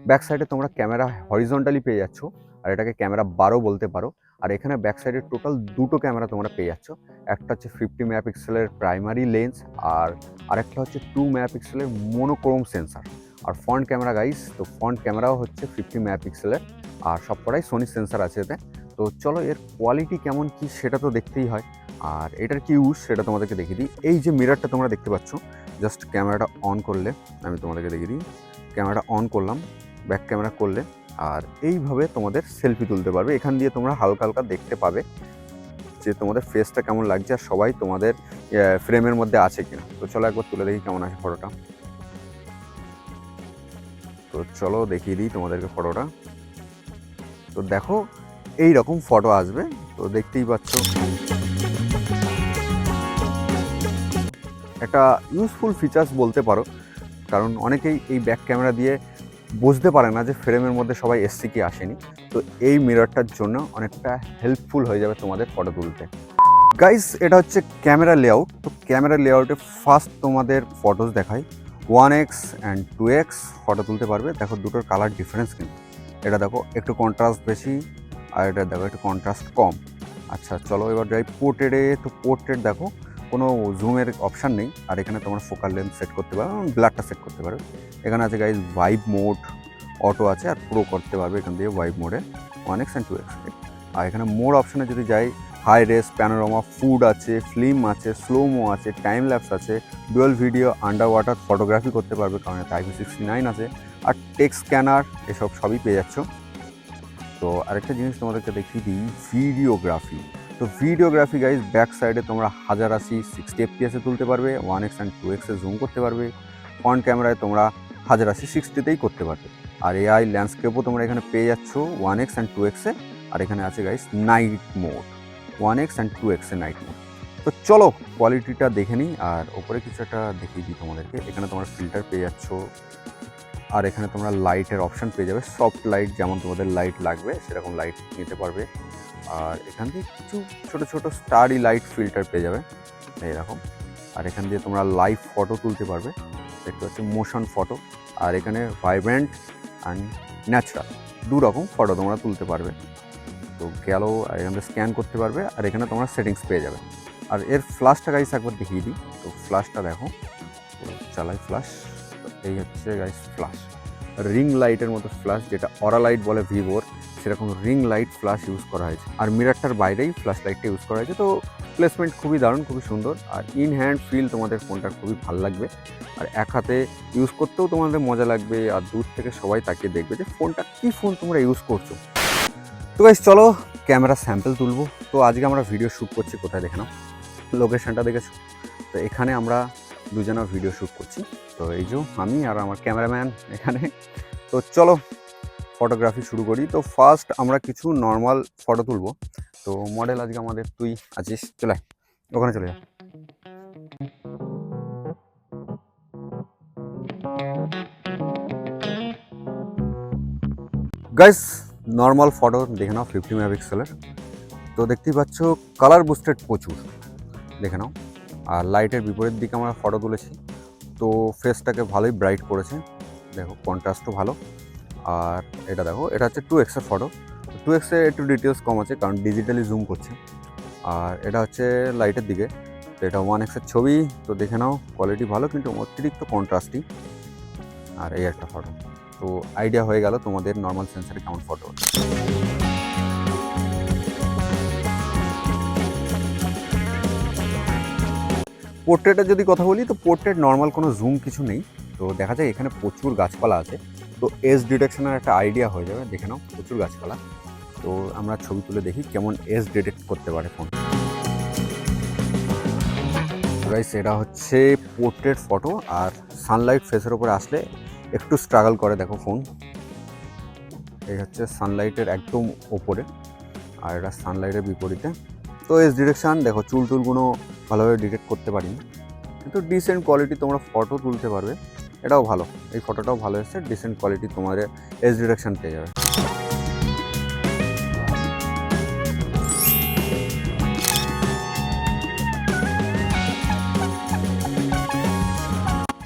Back সাইডে তোমরা camera horizontally পেয়ে যাচ্ছ, আর এটাকে ক্যামেরা 12 বলতে পারো। আর এখানে ব্যাক সাইডে টোটাল দুটো ক্যামেরা তোমরা পেয়ে যাচ্ছ। একটা হচ্ছে 50 মেগাপিক্সেলের প্রাইমারি লেন্স, আর আরেকটা হচ্ছে 2 মেগাপিক্সেলের মোনোক্রোম সেন্সার। আর ফ্রন্ট ক্যামেরা গাইস, তো ফ্রন্ট ক্যামেরাও হচ্ছে 50 মেগাপিক্সেলের, আর সবকটাই সোনি সেন্সার আছে এতে। তো চলো এর কোয়ালিটি কেমন কি সেটা তো দেখতেই হয়, আর এটার কি ইউজ সেটা তোমাদেরকে দেখিয়ে দিই। এই যে মিররটা তোমরা দেখতে পাচ্ছ, জাস্ট ক্যামেরাটা অন করলে, আমি তোমাদেরকে দেখিয়ে দিই। ক্যামেরাটা অন করলাম, ব্যাক ক্যামেরা করলে, আর এইভাবে তোমাদের সেলফি তুলতে পারবে। এখান দিয়ে তোমরা হালকা হালকা দেখতে পাবে যে তোমাদের ফেসটা কেমন লাগছে আর সবাই তোমাদের ফ্রেমের মধ্যে আছে কিনা। তো চলো একবার তুলে দেখি কেমন আছে ফটোটা। তো চলো দেখিয়ে দিই তোমাদেরকে ফটোটা। তো দেখো এই রকম ফটো আসবে, তো দেখতেই পাচ্ছ। একটা ইউজফুল ফিচার্স বলতে পারো, কারণ অনেকেই এই ব্যাক ক্যামেরা দিয়ে বুঝতে পারে না যে ফ্রেমের মধ্যে সবাই এসছে কি আসেনি। তো এই মিররটার জন্য অনেকটা হেল্পফুল হয়ে যাবে তোমাদের ফটো তুলতে। গাইস এটা হচ্ছে ক্যামেরা লেআউট। তো ক্যামেরা লেআউটে ফার্স্ট তোমাদের ফটোস দেখাই। 1x অ্যান্ড 2x ফটো তুলতে পারবে। দেখো দুটোর কালার ডিফারেন্স কিন্তু, এটা দেখো একটু কন্ট্রাস্ট বেশি, আর এটা দেখো একটু কন্ট্রাস্ট কম। আচ্ছা চলো এবার যাই পোর্ট্রেটে। তো পোর্ট্রেট দেখো কোনো জুমের অপশান নেই, আর এখানে তোমার ফোকাল লেন্থ সেট করতে পারো, ব্লারটা সেট করতে পারো। এখানে আছে গাইজ ভাইব মোড, অটো আছে, আর প্রো করতে পারবে এখান দিয়ে ভাইব মোডে 1x অ্যান্ড 2x। আর এখানে মোড অপশানে যদি যাই, হাই রেস, প্যানোরামা, ফুড আছে, ফিল্ম আছে, স্লোমো আছে, টাইম ল্যাপস আছে, dual video, under water photography করতে পারবে কারণ এটা IP69 আছে, আর টেক্সট স্ক্যানার এসব সবই পেয়ে যাচ্ছ। তো আরেকটা জিনিস তোমাদেরকে দেখিয়ে দিই, ভিডিওগ্রাফি। তো ভিডিওগ্রাফি গাইজ ব্যাক সাইডে তোমরা 1080 60 FPS তুলতে পারবে, 1x অ্যান্ড 2x জুম করতে পারবে। ফ্রন্ট ক্যামেরায় তোমরা 1080 60তেই করতে পারবে। আর AI ল্যান্ডস্কেপও তোমরা এখানে পেয়ে যাচ্ছ 1x অ্যান্ড 2x। আর এখানে আছে guys night mode, 1x and 2x night mode. তো চলো কোয়ালিটিটা দেখে নিই, আর ওপরে কিছু একটা দেখিয়ে দিই তোমাদেরকে। এখানে তোমরা ফিল্টার পেয়ে যাচ্ছ, আর এখানে তোমরা লাইটের অপশান পেয়ে যাবে। সফট লাইট যেমন তোমাদের লাইট লাগবে সেরকম লাইট নিতে পারবে। আর এখান দিয়ে কিছু ছোট ছোট স্টারি লাইট ফিল্টার পেয়ে যাবে এইরকম। আর এখান দিয়ে তোমরা লাইভ ফটো তুলতে পারবে, দেখতে পাচ্ছি মোশন ফটো। আর এখানে ভাইব্রেন্ট অ্যান্ড ন্যাচারাল দু রকম ফটো তোমরা তুলতে পারবে। তো গেল, আর এখান থেকে স্ক্যান করতে পারবে, আর এখানে তোমরা সেটিংস পেয়ে যাবে। আর এর ফ্ল্যাশটা গাইস একবার দেখিয়ে দিই। তো ফ্ল্যাশটা দেখো, তো চালাই ফ্ল্যাশ। এই হচ্ছে গাইস ফ্ল্যাশ, রিং লাইটের মতো ফ্ল্যাশ, যেটা অরা লাইট বলে ভিভোর, সেরকম রিং লাইট ফ্ল্যাশ ইউজ করা হয়েছে। আর মিরারটার বাইরেই ফ্ল্যাশ লাইটটা ইউজ করা হয়েছে। তো প্লেসমেন্ট খুবই দারুণ, খুবই সুন্দর, আর ইন হ্যান্ড ফিল তোমাদের ফোনটার খুবই ভালো লাগবে। আর এক হাতে ইউজ করতেও তোমাদের মজা লাগবে, আর দূর থেকে সবাই তাকিয়ে দেখবে যে ফোনটা কী ফোন তোমরা ইউজ করছো। তো গাইস চলো ক্যামেরা স্যাম্পল তুলবো। তো আজকে আমরা ভিডিও শ্যুট করছি কোথায় দেখে নাও, লোকেশনটা দেখেছো। তো এখানে আমরা দুজনা ভিডিও শ্যুট করছি। তো এই যে আমি আর আমার ক্যামেরাম্যান এখানে। তো চলো ফটোগ্রাফি শুরু করি। তো ফার্স্ট আমরা কিছু নর্মাল ফটো তুলবো। তো মডেল আজকে আমাদের তুই আছিস, চলে ওখানে চলে যা। গাইস নর্মাল ফটো দেখে নাও 50 মেগাপিক্সেলের। তো দেখতেই পাচ্ছ কালার বুস্টেড প্রচুর, দেখে নাও। আর লাইটের বিপরীত দিকে আমরা ফটো তুলেছি, তো ফেসটাকে ভালোই ব্রাইট করেছে, দেখো কন্ট্রাস্টও ভালো। আর এটা দেখো, এটা হচ্ছে 2x এর ফটো। 2x এ একটু ডিটেলস কম আছে কারণ ডিজিটালি জুম করছে। আর এটা হচ্ছে লাইটের দিকে, তো এটা 1x এর ছবি। তো দেখে নাও কোয়ালিটি ভালো, কিন্তু অতিরিক্ত কন্ট্রাস্টই। আর এই একটা ফটো, তো আইডিয়া হয়ে গেল তোমাদের নর্মাল সেন্সারে কেমন ফটো। পোর্ট্রেটের যদি কথা বলি, তো পোর্ট্রেট নর্মাল কোনো জুম কিছু নেই। তো দেখা যায় এখানে প্রচুর গাছপালা আছে, তো এজ ডিটেকশনের একটা আইডিয়া হয়ে যাবে। দেখে নাও প্রচুর গাছপালা। তো আমরা ছবি তুলে দেখি কেমন এজ ডিটেক্ট করতে পারে ফোন। গাইস এটা হচ্ছে পোর্ট্রেট ফটো, আর সানলাইট ফেসের ওপরে আসলে একটু স্ট্রাগল করে দেখো ফোন। এই হচ্ছে সানলাইটের একদম ওপরে, আর এটা সানলাইটের বিপরীতে। তো এজ ডিটেকশান দেখো, চুল টুলগুলো ভালোভাবে ডিটেক্ট করতে পারি, কিন্তু ডিসেন্ট কোয়ালিটি তোমরা ফটো তুলতে পারবে। এটাও ভালো, এই ফটোটাও ভালো এসছে, ডিসেন্ট কোয়ালিটি তোমাদের এজ ডিটেকশান পেয়ে যাবে।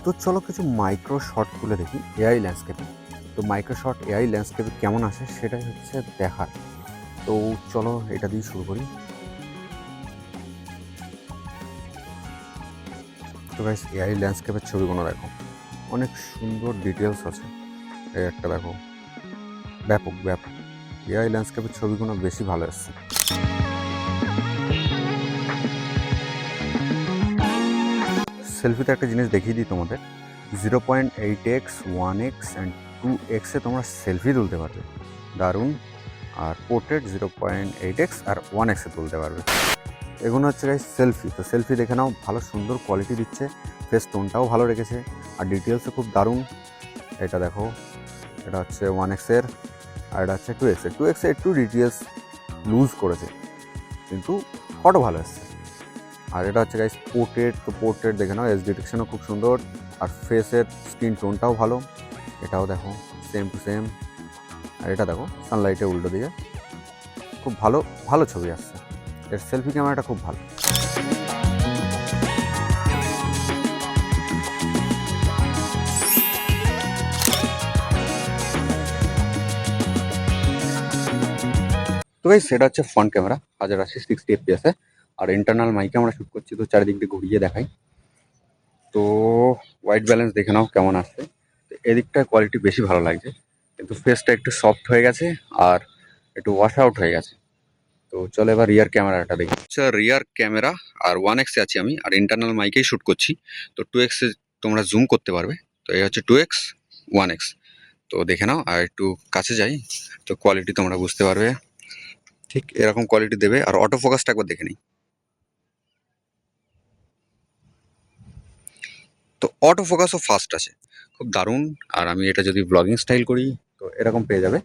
তো চলো কিছু মাইক্রো শট তুলে দেখি এআই ল্যান্ডস্কেপে। তো মাইক্রোশট এআই ল্যান্ডস্কেপে কেমন আসে সেটাই হচ্ছে দেখার। তো চলো এটা দিয়ে শুরু করি। তো গাইস এআই ল্যান্ডস্কেপের ছবিগুলো দেখো, অনেক সুন্দর ডিটেলস আছে। এই একটা দেখো, ব্যাপক ব্যাপক। এআই ল্যান্ডস্কেপের ছবিগুলো বেশি ভালো আসছে। সেলফিতে একটা জিনিস দেখিয়ে দিই তোমাদের, 0.8x 1x অ্যান্ড 2xে তোমরা সেলফি তুলতে পারবে, দারুণ। আর পোর্ট্রেট 0.8x আর 1xে তুলতে পারবে। এগুলো হচ্ছে গাইস সেলফি। তো সেলফি দেখে নাও, ভালো সুন্দর কোয়ালিটি দিচ্ছে, ফেস টোনটাও ভালো রেখেছে, আর ডিটেলসও খুব দারুণ। এটা দেখো, এটা হচ্ছে 1xের, আর এটা হচ্ছে 2xের। 2xে একটু ডিটেলস লুজ করেছে, কিন্তু ফটো ভালো আসছে। আর এটা হচ্ছে গাইস পোর্ট্রেট। তো পোর্ট্রেট দেখে নাও, এজ ডিটেকশনও খুব সুন্দর, আর ফেসের স্কিন টোনটাও ভালো। এটাও দেখো সেম টু সেম। আর এটা দেখো সানলাইটে উল্টো দিকে, খুব ভালো ভালো ছবি আসছে। এর সেলফি ক্যামেরাটা খুব ভালো। তো গাইস সেটা হচ্ছে ফ্রন্ট ক্যামেরা, 1080 60 fps এ। আর ইন্টারনাল মাইকে আমরা শ্যুট করছি, তো চারিদিক দিয়ে ঘুরিয়ে দেখাই। তো হোয়াইট ব্যালেন্স দেখে নাও কেমন আসছে। তো এদিকটা কোয়ালিটি বেশি ভালো লাগছে, কিন্তু ফেসটা একটু সফট হয়ে গেছে আর একটু ওয়াশ আউট হয়ে গেছে। তো চলো এবার রিয়ার ক্যামেরাটা দেখি। আচ্ছা, রিয়ার ক্যামেরা আর 1x এ আছি আমি, আর ইন্টারনাল মাইকেই শ্যুট করছি। তো 2x এ তোমরা জুম করতে পারবে। তো এই হচ্ছে 2x 1x। তো দেখে নাও, আর একটু কাছে যাই, তো কোয়ালিটি তোমরা বুঝতে পারবে। ঠিক এরকম কোয়ালিটি দেবে। আর অটো ফোকাসটা একবার দেখে নিই। তো অটো ফোকাসও ফাস্ট আছে, খুব দারুণ। আর আমি এটা যদি ব্লগিং স্টাইল করি তো এরকম পেয়ে যাবে।